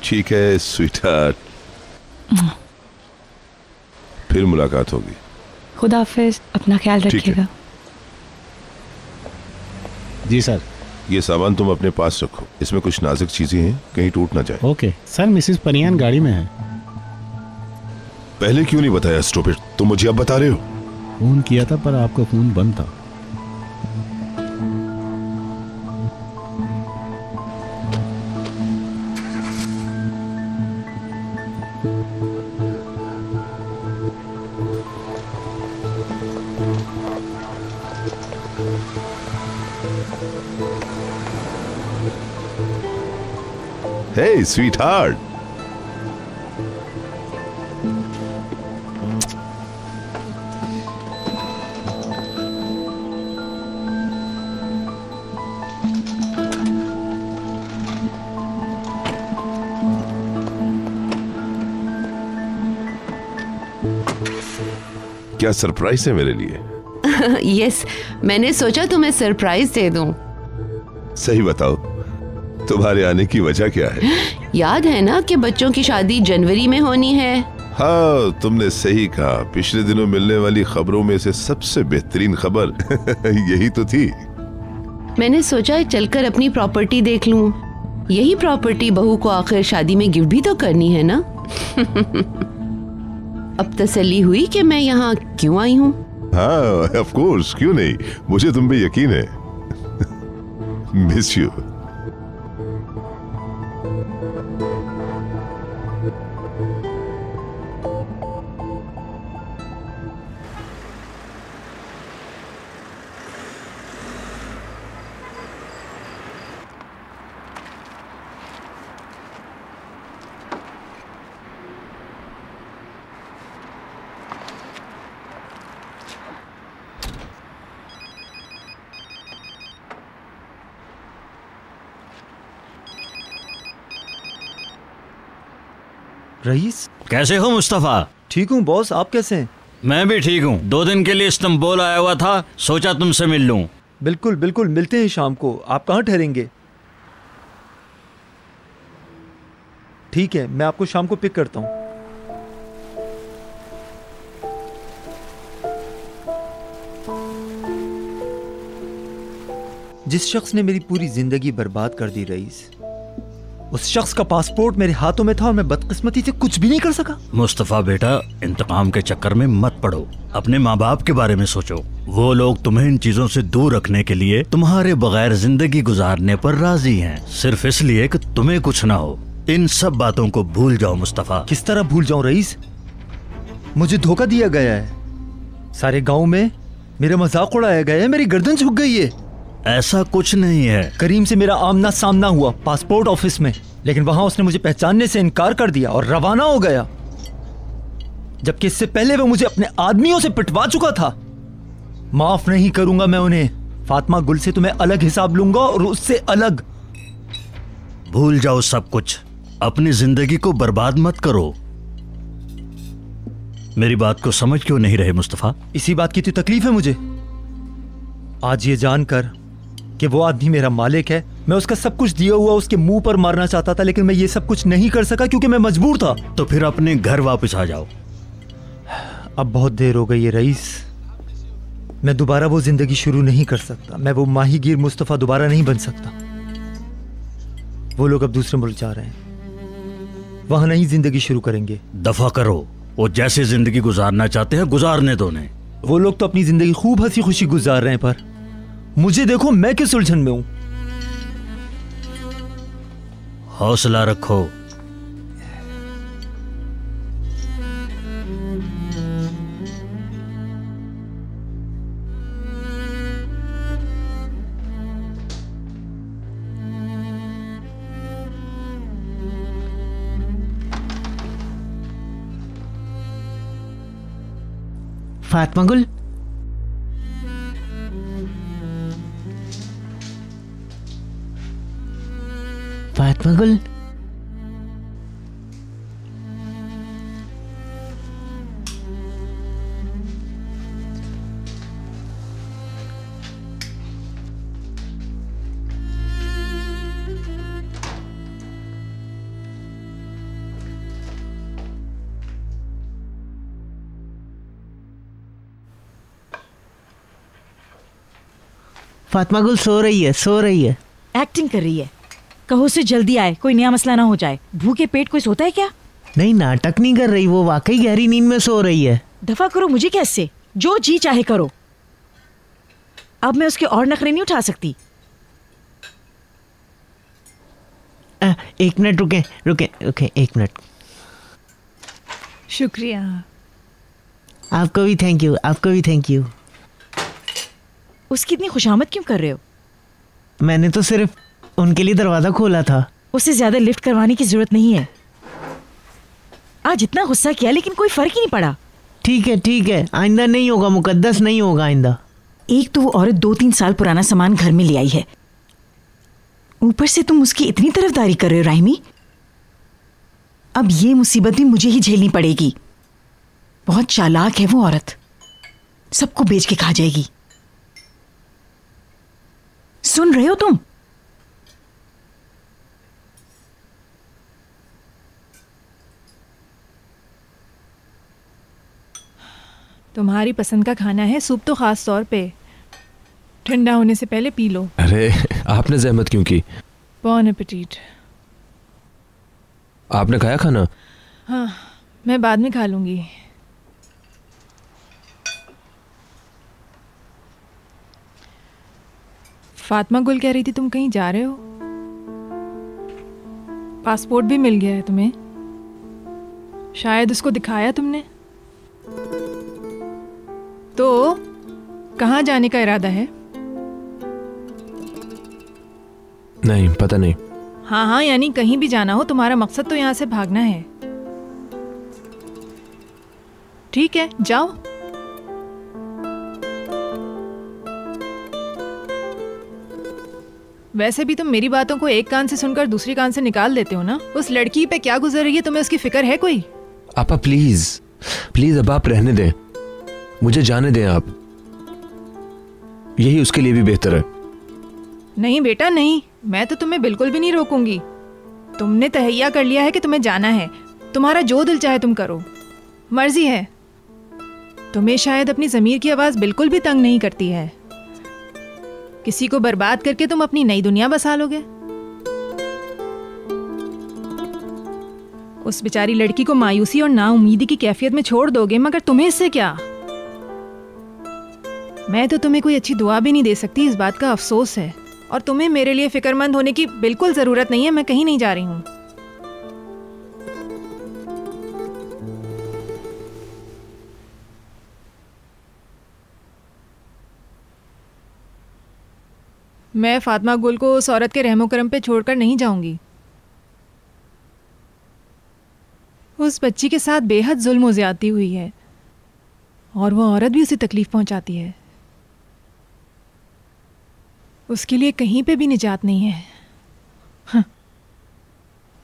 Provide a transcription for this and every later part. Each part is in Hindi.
ठीक है स्वीटहार्ट, फिर मुलाकात होगी। खुदा हाफिज, अपना ख्याल रखिएगा। जी सर। ये सामान तुम अपने पास रखो, इसमें कुछ नाजुक चीजें हैं, कहीं टूट ना जाए। Okay sir. मिसेस परियान गाड़ी में है। पहले क्यों नहीं बताया स्टूपिड? तुम मुझे अब बता रहे हो? फोन किया था पर आपका फोन बंद था। Hey, sweetheart. क्या सरप्राइज है मेरे लिए? यस, मैंने सोचा तुम्हें सरप्राइज दे दूं। सही बताओ, तुम्हारे आने की वजह क्या है? याद है ना कि बच्चों की शादी जनवरी में होनी है। हाँ, तुमने सही कहा। पिछले दिनों मिलने वाली खबरों में से सबसे बेहतरीन खबर यही तो थी। मैंने सोचा चलकर अपनी प्रॉपर्टी देख लूं। यही प्रॉपर्टी बहू को आखिर शादी में गिफ्ट भी तो करनी है ना। अब तसल्ली हुई कि मैं यहाँ क्यों आई हूँ। हाँ, ऑफ कोर्स, क्यों नहीं, मुझे तुम पे यकीन है। Miss you. रईस, कैसे हो मुस्तफा? ठीक हूँ बॉस, आप कैसे हैं? मैं भी ठीक हूँ। 2 दिन के लिए इस्तांबुल आया हुआ था, सोचा तुमसे मिल लूं। बिल्कुल बिल्कुल, मिलते हैं शाम को। आप कहाँ ठहरेंगे? ठीक है, मैं आपको शाम को पिक करता हूँ। जिस शख्स ने मेरी पूरी जिंदगी बर्बाद कर दी रईस, उस शख्स का पासपोर्ट मेरे हाथों में था और मैं बदकिस्मती से कुछ भी नहीं कर सका। मुस्तफा बेटा, इंतकाम के चक्कर में मत पड़ो। अपने माँ बाप के बारे में सोचो। वो लोग तुम्हें इन चीजों से दूर रखने के लिए तुम्हारे बगैर जिंदगी गुजारने पर राजी हैं, सिर्फ इसलिए कि तुम्हें कुछ ना हो। इन सब बातों को भूल जाओ मुस्तफा। किस तरह भूल जाऊं रईस? मुझे धोखा दिया गया है, सारे गांव में मेरा मजाक उड़ाया गया है, मेरी गर्दन झुक गई है। ऐसा कुछ नहीं है। करीम से मेरा आमना सामना हुआ पासपोर्ट ऑफिस में, लेकिन वहां उसने मुझे पहचानने से इनकार कर दिया और रवाना हो गया, जबकि इससे पहले वो मुझे अपने आदमियों से पिटवा चुका था। माफ नहीं करूंगा मैं उन्हें। फातिमा गुल से तुम्हें अलग हिसाब लूंगा और उससे अलग। भूल जाओ सब कुछ, अपनी जिंदगी को बर्बाद मत करो। मेरी बात को समझ क्यों नहीं रहे मुस्तफा? इसी बात की तो तकलीफ है मुझे। आज ये जानकर कि वो आदमी मेरा मालिक है, मैं उसका सब कुछ दिया हुआ उसके मुंह पर मारना चाहता था, लेकिन मैं ये सब कुछ नहीं कर सका क्योंकि मैं मजबूर था। तो फिर अपने घर वापस आ जाओ। अब बहुत देर हो गई है रईस, मैं दोबारा वो जिंदगी शुरू नहीं कर सकता। मैं वो माहीगीर मुस्तफा दोबारा नहीं बन सकता। वो लोग अब दूसरे मुल्क जा रहे हैं, वहां नई जिंदगी शुरू करेंगे। दफा करो, वो जैसे जिंदगी गुजारना चाहते हैं गुजारने दो उन्हें। वो लोग तो अपनी जिंदगी खूब हंसी खुशी गुजार रहे हैं, पर मुझे देखो मैं किस उलझन में हूं। हौसला रखो। फातिमा गुल, फातिमा गुल, फातिमा गुल सो रही है, सो रही है। एक्टिंग कर रही है। कहो उसे जल्दी आए, कोई नया मसला ना हो जाए। भूखे पेट कोई सोता है क्या? नहीं, नाटक नहीं कर रही, वो वाकई गहरी नींद में सो रही है। दफा करो मुझे कैसे, जो जी चाहे करो। अब मैं उसके और नखरे नहीं उठा सकती। एक मिनट रुके रुके रुके, एक मिनट। शुक्रिया। आपको भी थैंक यू, आपको भी थैंक यू। उसकी इतनी खुशामद क्यों कर रहे हो? मैंने तो सिर्फ उनके लिए दरवाजा खोला था। उससे ज्यादा लिफ्ट करवाने की जरूरत नहीं है। आज इतना गुस्सा किया लेकिन कोई फर्क ही नहीं पड़ा। ठीक है, आइंदा नहीं होगा मुकद्दस, नहीं होगा आइंदा। एक तो वो औरत 2-3 साल पुराना सामान घर में ले आई है, ऊपर से तुम उसकी इतनी तरफदारी कर रहे हो राहिमी। अब ये मुसीबत भी मुझे ही झेलनी पड़ेगी। बहुत चालाक है वो औरत, सबको बेच के खा जाएगी। सुन रहे हो तुम? तुम्हारी पसंद का खाना है, सूप तो खास तौर पे। ठंडा होने से पहले पी लो। अरे आपने जहमत क्यों की? बॉन एपेटीट। आपने खाया खाना? हाँ, मैं बाद में खा लूंगी। फातिमा गुल कह रही थी तुम कहीं जा रहे हो। पासपोर्ट भी मिल गया है तुम्हें, शायद उसको दिखाया तुमने। तो कहाँ जाने का इरादा है? नहीं पता नहीं। हाँ, यानी कहीं भी जाना हो, तुम्हारा मकसद तो यहाँ से भागना है। ठीक है, जाओ। वैसे भी तुम मेरी बातों को एक कान से सुनकर दूसरी कान से निकाल देते हो ना। उस लड़की पे क्या गुजर रही है, तुम्हें उसकी फिक्र है कोई? आपा प्लीज प्लीज, अब आप रहने दें, मुझे जाने दें आप। यही उसके लिए भी बेहतर है। नहीं बेटा नहीं, मैं तो तुम्हें बिल्कुल भी नहीं रोकूंगी। तुमने तहैया कर लिया है कि तुम्हें जाना है, तुम्हारा जो दिल चाहे तुम करो, मर्जी है। तुम्हें शायद अपनी ज़मीर की आवाज़ बिल्कुल भी तंग नहीं करती है। किसी को बर्बाद करके तुम अपनी नई दुनिया बसा लोगे। उस बेचारी लड़की को मायूसी और नाउमीदी की कैफियत में छोड़ दोगे, मगर तुम्हें इससे क्या? मैं तो तुम्हें कोई अच्छी दुआ भी नहीं दे सकती, इस बात का अफसोस है। और तुम्हें मेरे लिए फिक्रमंद होने की बिल्कुल जरूरत नहीं है। मैं कहीं नहीं जा रही हूं। मैं फातिमा गुल को उस औरत के रहमो करम पे छोड़कर नहीं जाऊंगी। उस बच्ची के साथ बेहद जुल्म और ज्यादती हुई है और वो औरत भी उसे तकलीफ पहुंचाती है। उसके लिए कहीं पे भी निजात नहीं है। हाँ।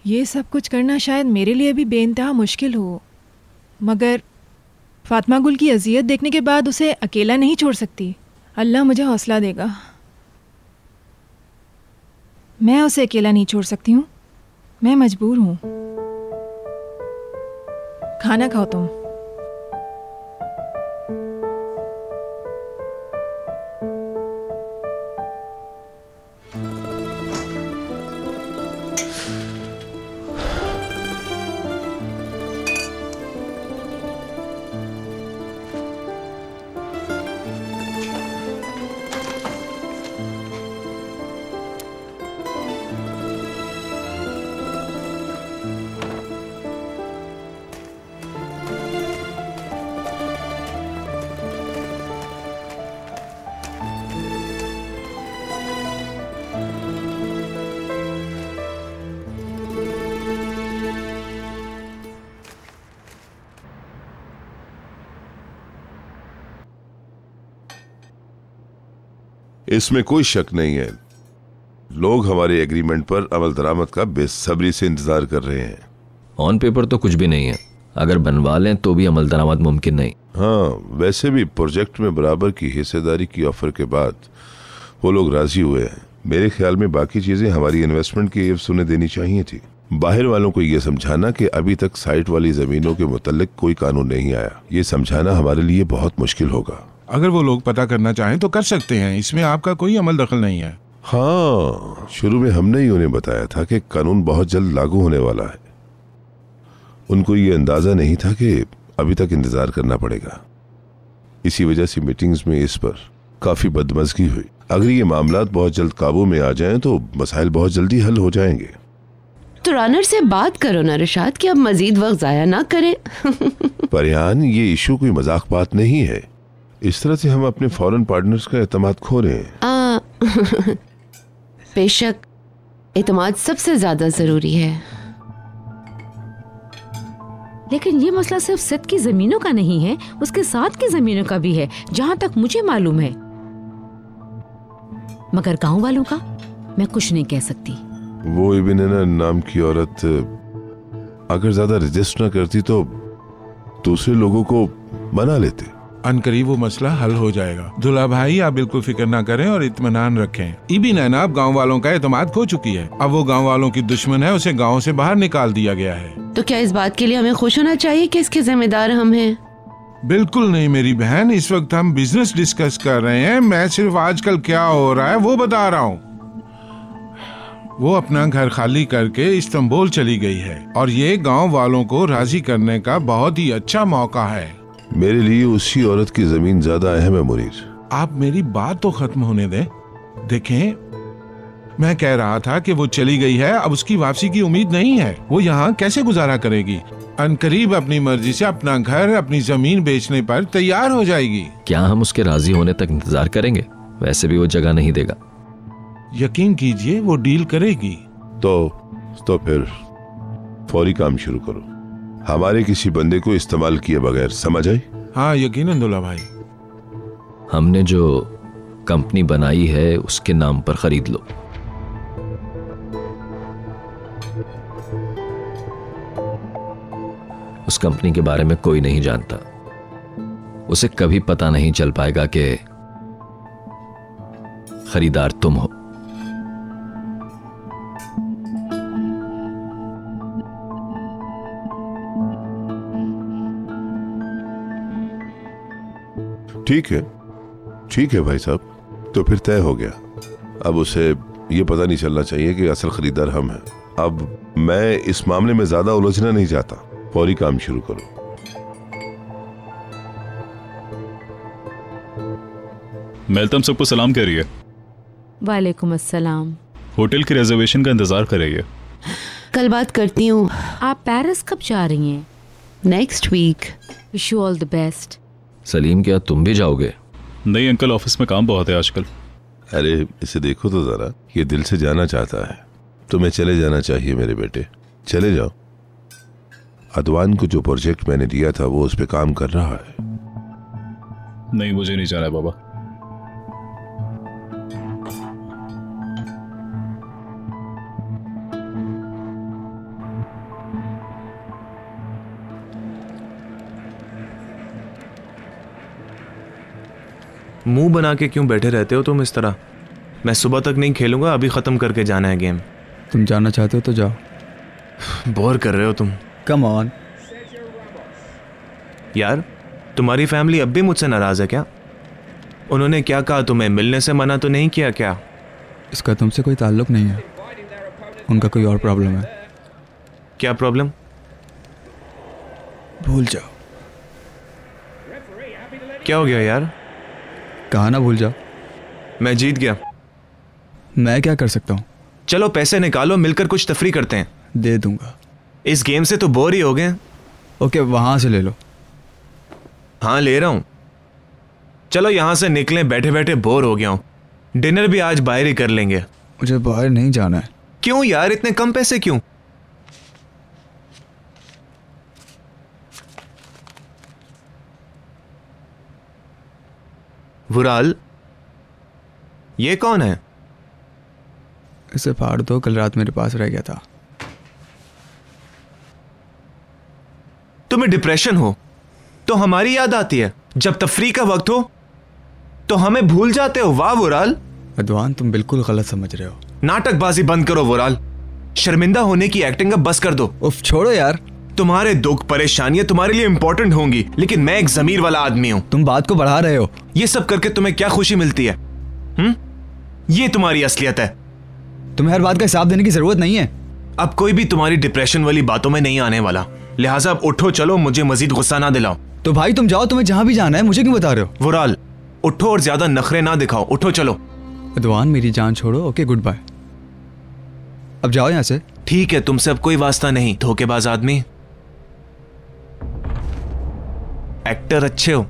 ये सब कुछ करना शायद मेरे लिए भी बेइंतहा मुश्किल हो, मगर फातिमा गुल की अजियत देखने के बाद उसे अकेला नहीं छोड़ सकती। अल्लाह मुझे हौसला देगा। मैं उसे अकेला नहीं छोड़ सकती हूँ, मैं मजबूर हूँ। खाना खाओ तुम। इसमें कोई शक नहीं है, लोग हमारे एग्रीमेंट पर अमल दरामद का बेसब्री से इंतजार कर रहे हैं। ऑन पेपर तो कुछ भी नहीं है, अगर बनवा लें तो भी अमल दरामद मुमकिन नहीं। हाँ, वैसे भी प्रोजेक्ट में बराबर की हिस्सेदारी की ऑफर के बाद वो लोग राजी हुए हैं। मेरे ख्याल में बाकी चीजें हमारी इन्वेस्टमेंट की एवज उन्हें देनी चाहिए थी। बाहर वालों को ये समझाना कि अभी तक साइट वाली जमीनों के मुतल्लिक कोई कानून नहीं आया, ये समझाना हमारे लिए बहुत मुश्किल होगा। अगर वो लोग पता करना चाहें तो कर सकते हैं, इसमें आपका कोई अमल दखल नहीं है। हाँ, शुरू में हमने ही उन्हें बताया था कि कानून बहुत जल्द लागू होने वाला है। उनको ये अंदाजा नहीं था कि अभी तक इंतजार करना पड़ेगा। इसी वजह से मीटिंग्स में इस पर काफी बदमज़गी हुई। अगर ये मामलात बहुत जल्द काबू में आ जाएं तो मसाइल बहुत जल्दी हल हो जाएंगे। तो रानर से बात करो ना रिशाद कि अब मजीद वक्त जाया ना करें। परियान, ये इशू कोई मजाक बात नहीं है। इस तरह से हम अपने फॉरेन पार्टनर्स का एतमाद खो रहे हैं। बेशक एतमाद सबसे ज्यादा जरूरी है, लेकिन ये मसला सिर्फ सिद्ध की जमीनों का नहीं है, उसके साथ की जमीनों का भी है, जहाँ तक मुझे मालूम है। मगर गांव वालों का मैं कुछ नहीं कह सकती। वो इब्न नाम की औरत अगर ज्यादा रजिस्ट न करती तो दूसरे लोगों को मना लेते। अनकरीब वो मसला हल हो जाएगा। दुल्हा भाई, आप बिल्कुल फिक्र ना करें और इत्मीनान रखें। इब्न नैनाब गांव वालों का एतमाद खो चुकी है। अब वो गांव वालों की दुश्मन है, उसे गांव से बाहर निकाल दिया गया है। तो क्या इस बात के लिए हमें खुश होना चाहिए कि इसके जिम्मेदार हम हैं? बिल्कुल नहीं मेरी बहन, इस वक्त हम बिजनेस डिस्कस कर रहे हैं। मैं सिर्फ आजकल क्या हो रहा है वो बता रहा हूँ। वो अपना घर खाली करके इस्तांबुल चली गई है और ये गांव वालों को राजी करने का बहुत ही अच्छा मौका है। मेरे लिए उसी औरत की जमीन ज्यादा अहम है मुनीर। आप मेरी बात तो खत्म होने दें। देखें, मैं कह रहा था कि वो चली गई है, अब उसकी वापसी की उम्मीद नहीं है। वो यहाँ कैसे गुजारा करेगी? अनकरीब अपनी मर्जी से अपना घर, अपनी जमीन बेचने पर तैयार हो जाएगी। क्या हम उसके राजी होने तक इंतजार करेंगे? वैसे भी वो जगह नहीं देगा। यकीन कीजिए वो डील करेगी। तो फिर फौरी काम शुरू करो, हमारे किसी बंदे को इस्तेमाल किए बगैर। समझ आई? हाँ यकीनन दुल्हा भाई। हमने जो कंपनी बनाई है उसके नाम पर खरीद लो। उस कंपनी के बारे में कोई नहीं जानता। उसे कभी पता नहीं चल पाएगा कि खरीदार तुम हो। ठीक है भाई साहब, तो फिर तय हो गया। अब उसे ये पता नहीं चलना चाहिए कि असल खरीदार हम हैं। अब मैं इस मामले में ज्यादा उलझना नहीं चाहता। फौरी काम शुरू करो। मेलतम सबको सलाम कह रही है। वालेकुम अस्सलाम। होटल की रिजर्वेशन का इंतजार कर रही है। कल बात करती हूँ। आप पेरिस कब जा रही हैं? Next week. Wish you all the best. Salim, क्या तुम भी जाओगे? नहीं अंकल, ऑफिस में काम बहुत है आजकल। अरे इसे देखो तो जरा, ये दिल से जाना चाहता है। तुम्हें चले जाना चाहिए मेरे बेटे, चले जाओ। अदवान को जो प्रोजेक्ट मैंने दिया था वो उस पे काम कर रहा है। नहीं, मुझे नहीं जाना है बाबा। मुंह बना के क्यों बैठे रहते हो तुम इस तरह? मैं सुबह तक नहीं खेलूंगा, अभी खत्म करके जाना है गेम। तुम जाना चाहते हो तो जाओ। बोर कर रहे हो तुम। कम ऑन यार, तुम्हारी फैमिली अब भी मुझसे नाराज है क्या? उन्होंने क्या कहा तुम्हें? मिलने से मना तो नहीं किया क्या? इसका तुमसे कोई ताल्लुक नहीं है, उनका कोई और प्रॉब्लम है। क्या प्रॉब्लम? भूल जाओ। क्या हो गया यार? कहा ना भूल जाओ। मैं जीत गया। मैं क्या कर सकता हूँ? चलो पैसे निकालो, मिलकर कुछ तफरी करते हैं। दे दूंगा। इस गेम से तो बोर ही हो गए। ओके, वहां से ले लो। हाँ ले रहा हूं। चलो यहां से निकलें, बैठे बैठे बोर हो गया हूं। डिनर भी आज बाहर ही कर लेंगे। मुझे बाहर नहीं जाना है। क्यों यार, इतने कम पैसे क्यों? वुराल, ये कौन है? इसे फाड़ दो, कल रात मेरे पास रह गया था। तुम्हें डिप्रेशन हो तो हमारी याद आती है, जब तफरी का वक्त हो तो हमें भूल जाते हो। वाह वुराल। अदवान, तुम बिल्कुल गलत समझ रहे हो। नाटकबाजी बंद करो वुराल, शर्मिंदा होने की एक्टिंग अब बस कर दो। उफ, छोड़ो यार। तुम्हारे दुख परेशानियां तुम्हारे लिए इंपॉर्टेंट होंगी, लेकिन मैं एक ज़मीर वाला आदमी हूं। तुम बात को बढ़ा रहे हो। ये सब करके तुम्हें क्या खुशी मिलती है? ये तुम्हारी असलियत है। तुम्हें हर बात का हिसाब देने की जरूरत नहीं है। अब कोई भी तुम्हारी डिप्रेशन वाली बातों में नहीं आने वाला, लिहाजा अब उठो, चलो, मुझे मजीद गुस्सा ना दिलाओ। तो भाई तुम जाओ, तुम्हें जहां भी जाना है, मुझे क्यों बता रहे हो? वुराल, उठो और ज्यादा नखरे ना दिखाओ, उठो चलो। अदवान, मेरी जान छोड़ो। Okay, goodbye. अब जाओ यहाँ से। ठीक है, तुमसे अब कोई वास्ता नहीं, धोखेबाज आदमी। एक्टर अच्छे हो।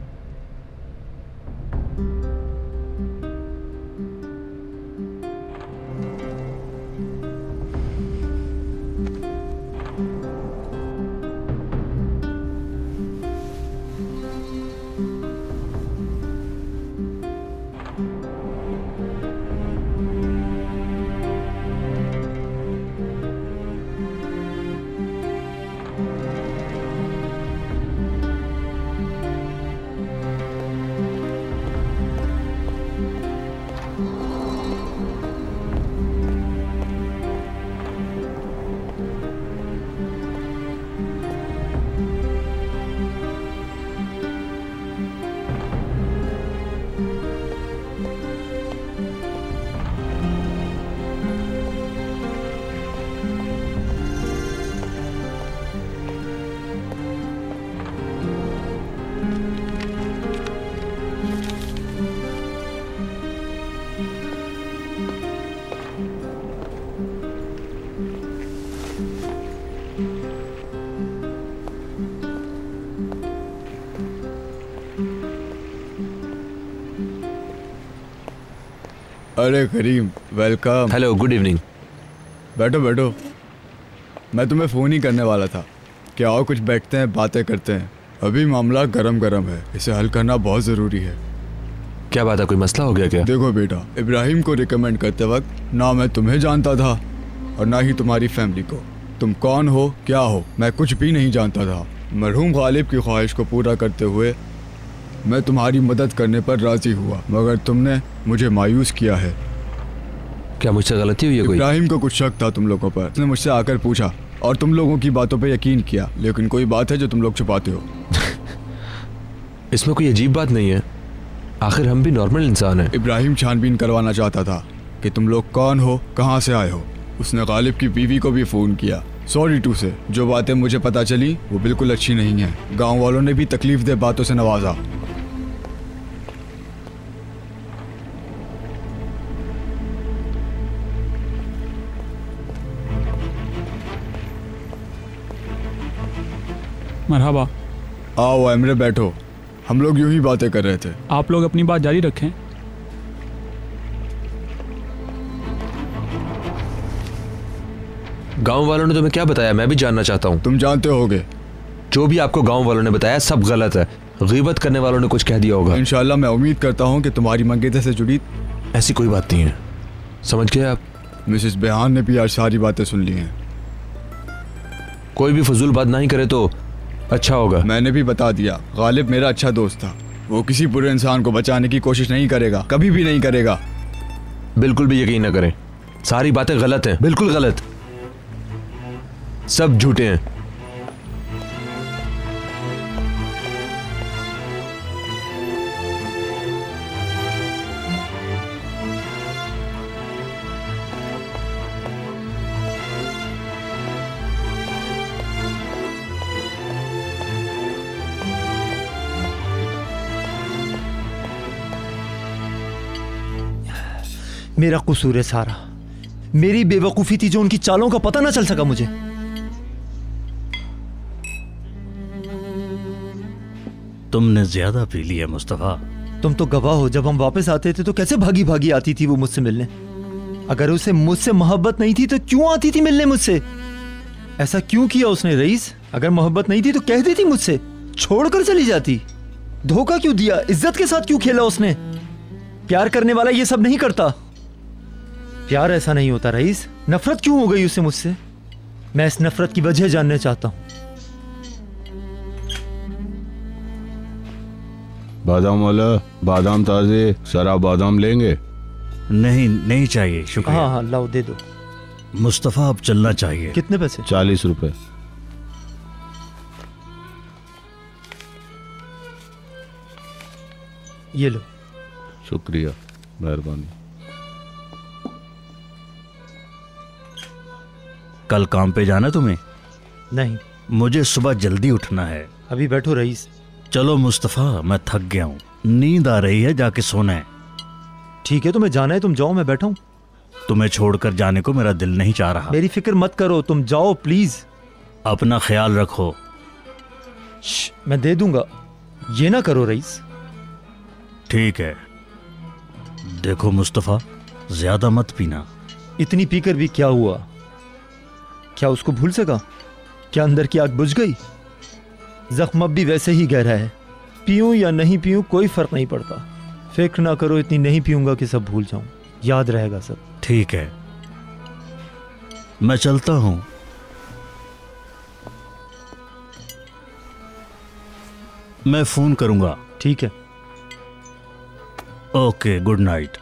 अरे करीम, वेलकम। Hello, good evening. बैठो बैठो। मैं तुम्हें फ़ोन ही करने वाला था कि आओ कुछ बैठते हैं, बातें करते हैं। अभी मामला गरम गरम है, इसे हल करना बहुत ज़रूरी है। क्या बात है, कोई मसला हो गया क्या? देखो बेटा, इब्राहिम को रिकमेंड करते वक्त ना मैं तुम्हें जानता था और ना ही तुम्हारी फैमिली को। तुम कौन हो, क्या हो, मैं कुछ भी नहीं जानता था। मरहूम गालिब की ख्वाहिश को पूरा करते हुए मैं तुम्हारी मदद करने पर राजी हुआ, मगर तुमने मुझे मायूस किया है। क्या मुझसे गलती हुई है कोई? इब्राहिम को कुछ शक था तुम लोगों पर। उसने मुझसे आकर पूछा और तुम लोगों की बातों पर यकीन किया, लेकिन कोई बात है जो तुम लोग छुपाते हो। इसमें कोई अजीब बात नहीं है, आखिर हम भी नॉर्मल इंसान हैं। इब्राहिम छानबीन करवाना चाहता था कि तुम लोग कौन हो, कहाँ से आए हो। उसने गालिब की बीवी को भी फ़ोन किया। सॉरी टू से जो बातें मुझे पता चली वो बिल्कुल अच्छी नहीं है। गाँव वालों ने भी तकलीफ दे बातों से नवाजा। मरहबा। आओ एमरे, बैठो। हम लोग यूं ही बातें कर रहे थे। आप लोग अपनी बात जारी रखें। गांव वालों ने तुम्हें क्या बताया, मैं भी जानना चाहता हूँ। तुम जानते होगे। जो भी आपको गांव वालों ने बताया सब गलत है। गीबत करने वालों ने कुछ कह दिया होगा। इंशाल्लाह मैं उम्मीद करता हूँ कि तुम्हारी मंगेतर से जुड़ी ऐसी कोई बात नहीं है। समझ गए आप? मिसेस बेहान ने भी आज सारी बातें सुन ली हैं। कोई भी फजूल बात नहीं करे तो अच्छा होगा। मैंने भी बता दिया, गालिब मेरा अच्छा दोस्त था। वो किसी बुरे इंसान को बचाने की कोशिश नहीं करेगा, कभी भी नहीं करेगा। बिल्कुल भी यकीन न करें, सारी बातें गलत हैं, बिल्कुल गलत, सब झूठे हैं। मेरा कसूर है सारा। मेरी बेवकूफी थी जो उनकी चालों का पता ना चल सका मुझे। तुमने ज्यादा पी लिया मुस्तफा। तुम तो गवाह हो, जब हम वापस आते थे तो कैसे भागी भागी आती थी वो मुझसे मिलने। अगर उसे मुझसे मोहब्बत नहीं थी तो क्यों आती थी मिलने मुझसे? ऐसा क्यों किया उसने रईस? अगर मोहब्बत नहीं थी तो कह देती मुझसे, छोड़कर चली जाती। धोखा क्यों दिया? इज्जत के साथ क्यों खेला उसने? प्यार करने वाला ये सब नहीं करता। प्यार ऐसा नहीं होता रईस। नफरत क्यों हो गई उसे मुझसे? मैं इस नफरत की वजह जानना चाहता हूं। बादाम वाला, बादाम ताजे, सरा बादाम लेंगे? नहीं, नहीं चाहिए, शुक्रिया। हाँ हाँ लाओ, दे दो। मुस्तफा अब चलना चाहिए। कितने पैसे? 40 रुपए। ये लो। शुक्रिया, मेहरबानी। कल काम पे जाना तुम्हें? नहीं। मुझे सुबह जल्दी उठना है। अभी बैठो रईस। चलो मुस्तफ़ा, मैं थक गया हूँ, नींद आ रही है, जाके सोना है। ठीक है, तुम्हें जाना है, तुम जाओ, मैं बैठा हूँ। तुम्हें छोड़कर जाने को मेरा दिल नहीं चाह रहा। मेरी फिक्र मत करो, तुम जाओ प्लीज। अपना ख्याल रखो। मैं दे दूंगा, ये ना करो रईस। ठीक है। देखो मुस्तफ़ा, ज्यादा मत पीना। इतनी पीकर भी क्या हुआ? क्या उसको भूल सका? क्या अंदर की आग बुझ गई? जख्म अब भी वैसे ही गहरा है। पीऊं या नहीं पीऊं कोई फर्क नहीं पड़ता। फिक्र ना करो, इतनी नहीं पीऊंगा कि सब भूल जाऊं, याद रहेगा सब। ठीक है, मैं चलता हूं। मैं फोन करूंगा। ठीक है। Okay, good night.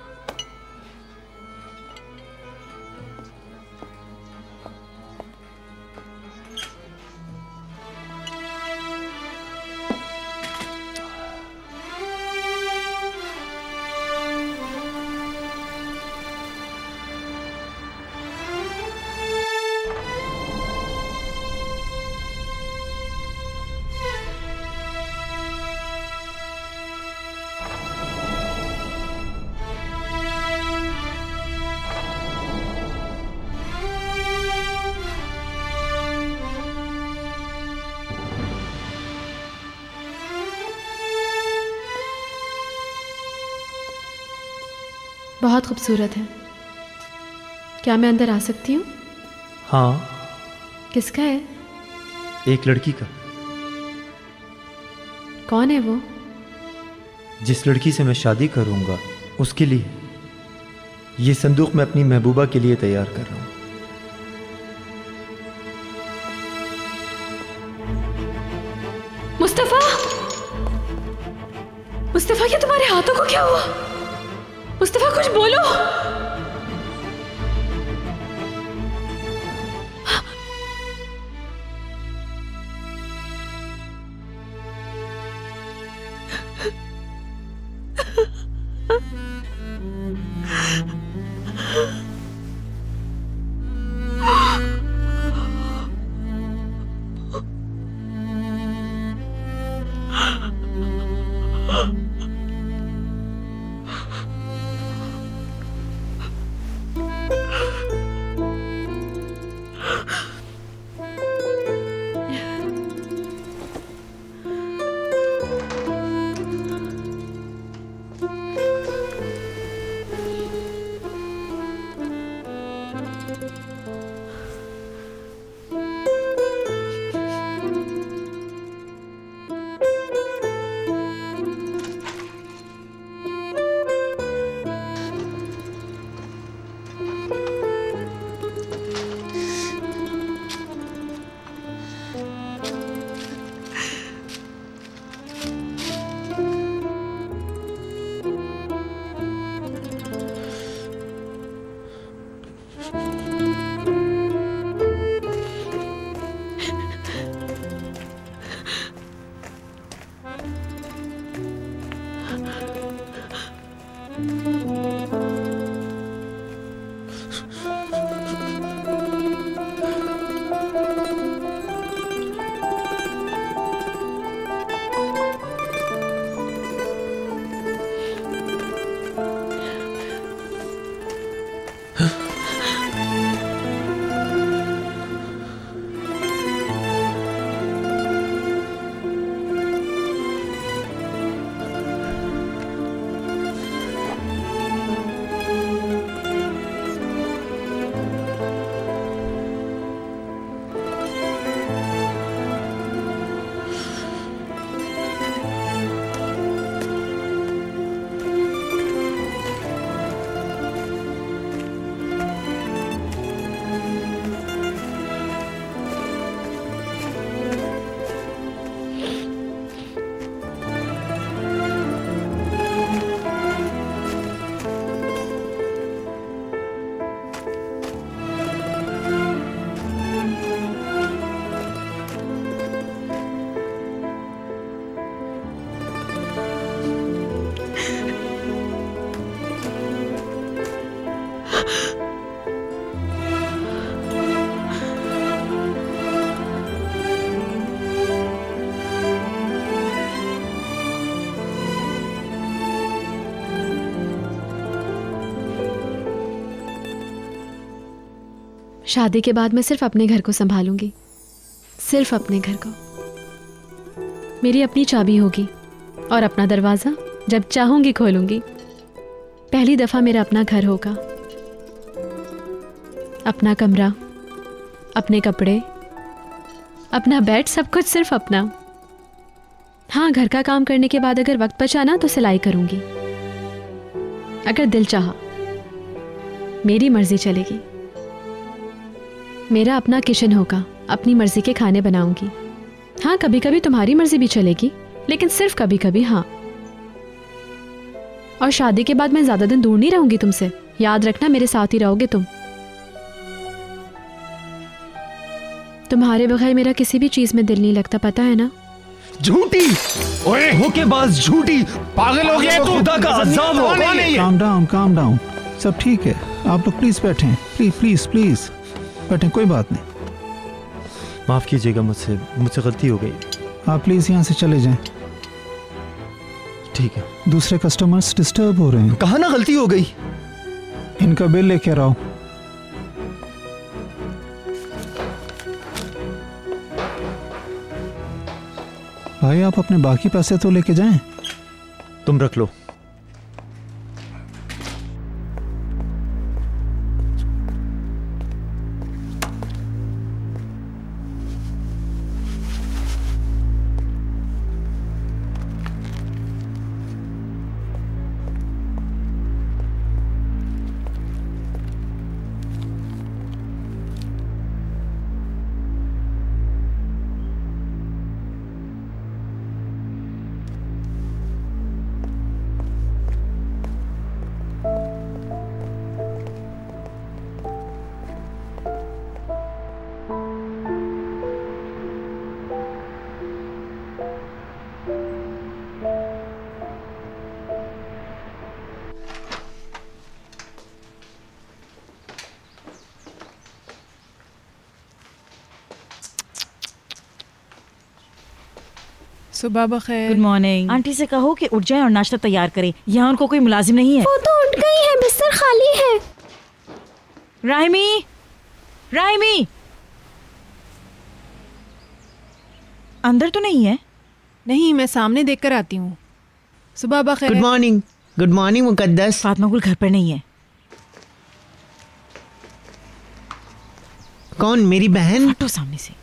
बहुत खूबसूरत है। क्या मैं अंदर आ सकती हूँ? हाँ। किसका है? एक लड़की का। कौन है वो? जिस लड़की से मैं शादी करूंगा उसके लिए। ये संदूक मैं अपनी महबूबा के लिए तैयार कर रहा हूँ। मुस्तफा, मुस्तफा, क्या तुम्हारे हाथों को क्या हुआ? मुस्तफा, कुछ बोलो। शादी के बाद मैं सिर्फ अपने घर को संभालूंगी, सिर्फ अपने घर को। मेरी अपनी चाबी होगी और अपना दरवाज़ा जब चाहूंगी खोलूंगी। पहली दफ़ा मेरा अपना घर होगा, अपना कमरा, अपने कपड़े, अपना बेड, सब कुछ सिर्फ अपना। हाँ, घर का काम करने के बाद अगर वक्त बचा ना तो सिलाई करूंगी, अगर दिल चाहा। मेरी मर्जी चलेगी। मेरा अपना किचन होगा, अपनी मर्जी के खाने बनाऊंगी। हाँ, कभी कभी तुम्हारी मर्जी भी चलेगी, लेकिन सिर्फ कभी कभी। हाँ, और शादी के बाद मैं ज्यादा दिन दूर नहीं रहूंगी तुमसे, याद रखना मेरे साथ ही रहोगे तुम। तुम्हारे बगैर मेरा किसी भी चीज में दिल नहीं लगता, पता है ना? झूठी, ओए धोखेबाज, झूठी, पागल हो गया तू। खुदा का अज़ाब हो। काम डाउन, सब ठीक है। आप लोग प्लीज बैठें, प्लीज प्लीज बैठें, कोई बात नहीं। माफ कीजिएगा, मुझसे गलती हो गई। आप प्लीज यहाँ से चले जाएं। ठीक है। दूसरे कस्टमर्स डिस्टर्ब हो रहे हैं। कहा ना गलती हो गई। इनका बिल लेकर आओ। भाई आप अपने बाकी पैसे तो लेके जाएं। तुम रख लो। सुबह बखैर। Good morning. आंटी से कहो कि उठ जाए और नाश्ता तैयार करें, यहाँ उनको कोई मुलाजिम नहीं है। वो तो उठ गई है, बिस्तर खाली है। राहिमी, राहिमी, अंदर तो नहीं है? नहीं, मैं सामने देखकर आती हूँ। सुबह बखैर। Good morning. Good morning Muqaddas. Fatima Gul घर पर नहीं है। कौन? मेरी बहन? हटो सामने से।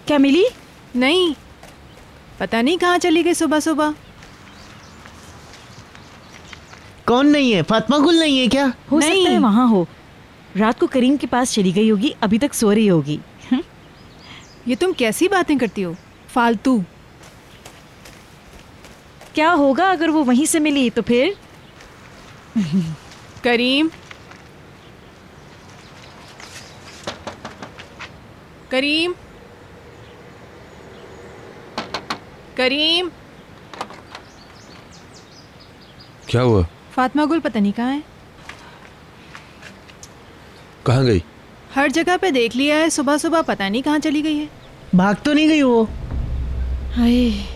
क्या मिली? नहीं, पता नहीं कहाँ चली गई सुबह सुबह। कौन नहीं है? फातिमा गुल नहीं है क्या? हो सकता है वहाँ हो। रात को करीम के पास चली गई होगी, अभी तक सो रही होगी। ये तुम कैसी बातें करती हो, फालतू। क्या होगा अगर वो वहीं से मिली तो फिर? करीम, करीम, करीम। क्या हुआ? फातिमा गुल पता नहीं कहाँ है। कहाँ गई? हर जगह पे देख लिया है, सुबह सुबह पता नहीं कहाँ चली गई है। भाग तो नहीं गई वो? हाय।